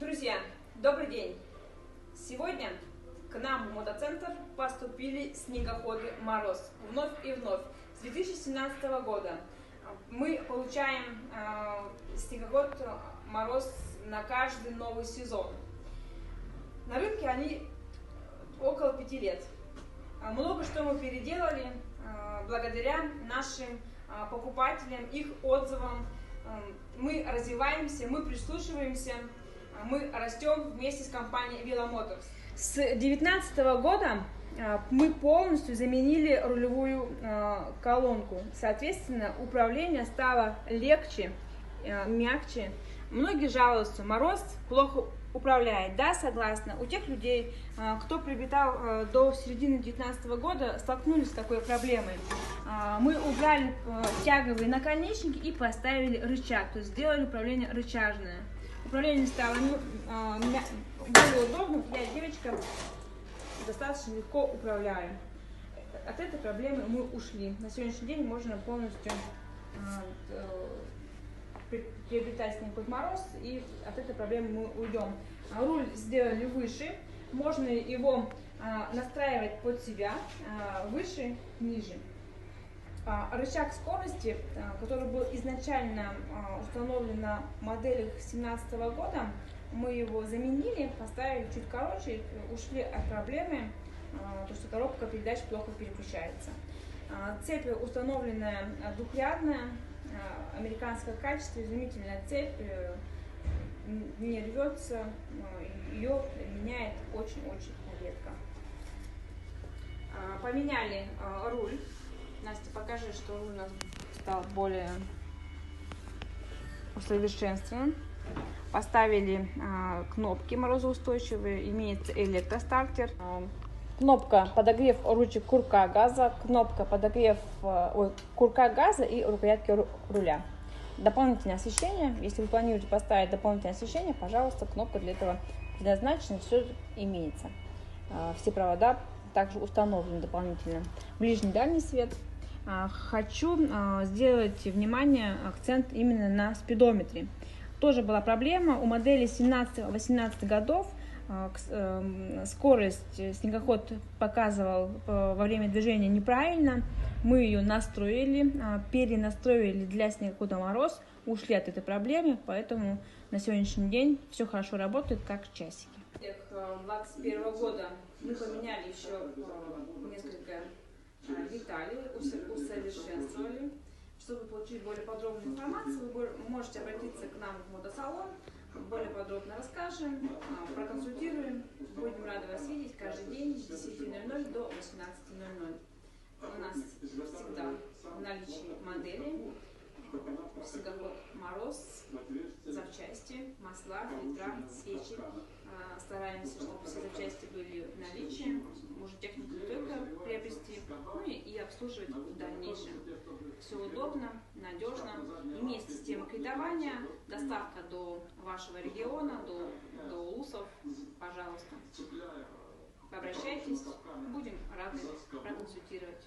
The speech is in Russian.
Друзья, добрый день! Сегодня к нам в мотоцентр поступили снегоходы «Мороз». Вновь и вновь. С 2017 года мы получаем снегоход «Мороз» на каждый новый сезон. На рынке они около 5 лет. Много что мы переделали благодаря нашим покупателям, их отзывам. Мы развиваемся, мы прислушиваемся, мы растем вместе с компанией Velo Motors. С 2019 года мы полностью заменили рулевую колонку. Соответственно, управление стало легче, мягче. Многие жалуются, Мороз плохо управляет. Да, согласна. У тех людей, кто приобретал до середины 2019 года, столкнулись с такой проблемой. Мы убрали тяговые наконечники и поставили рычаг, то есть сделали управление рычажное. Управление стало более удобным. Я, девочка, достаточно легко управляю. От этой проблемы мы ушли. На сегодняшний день можно полностью приобретать снегоход «Мороз», и от этой проблемы мы уйдем. Руль сделали выше, можно его настраивать под себя, выше, ниже. Рычаг скорости, который был изначально установлен на моделях 2017 года, мы его заменили, поставили чуть короче, ушли от проблемы, то что коробка передач плохо переключается. Цепь установленная двухрядная, американского качества, изумительная цепь, не рвется, ее меняет очень-очень редко. Поменяли руль. Настя, покажи, что руль у нас стал более усовершенствован. Поставили кнопки морозоустойчивые, имеется электростартер. Кнопка подогрев ручек курка газа, кнопка подогрев курка газа и рукоятки руля. Дополнительное освещение. Если вы планируете поставить дополнительное освещение, пожалуйста, кнопка для этого предназначена, все имеется. Все провода также установлены дополнительно. Ближний и дальний свет. Хочу сделать внимание, акцент именно на спидометре. Тоже была проблема у модели 17-18 годов. Скорость снегоход показывал во время движения неправильно. Мы ее настроили, перенастроили для снегохода «Мороз», ушли от этой проблемы, поэтому на сегодняшний день все хорошо работает, как часики. 2021 года мы поменяли еще несколько деталей, усовершенствовали. Чтобы получить более подробную информацию, вы можете обратиться к нам в мотосалон, более подробно расскажем, проконсультируем. Будем рады вас видеть каждый день с 10:00 до 18:00. У нас всегда в наличии модели снегоход «Мороз», запчасти, масла, фильтра, свечи. Стараемся, чтобы все запчасти были в наличии. Может технику только приобрести, ну и обслуживать в дальнейшем. Все удобно, надежно. Имеет система кредитования, доставка до вашего региона, до Улусов. Пожалуйста, обращайтесь, будем рады проконсультировать.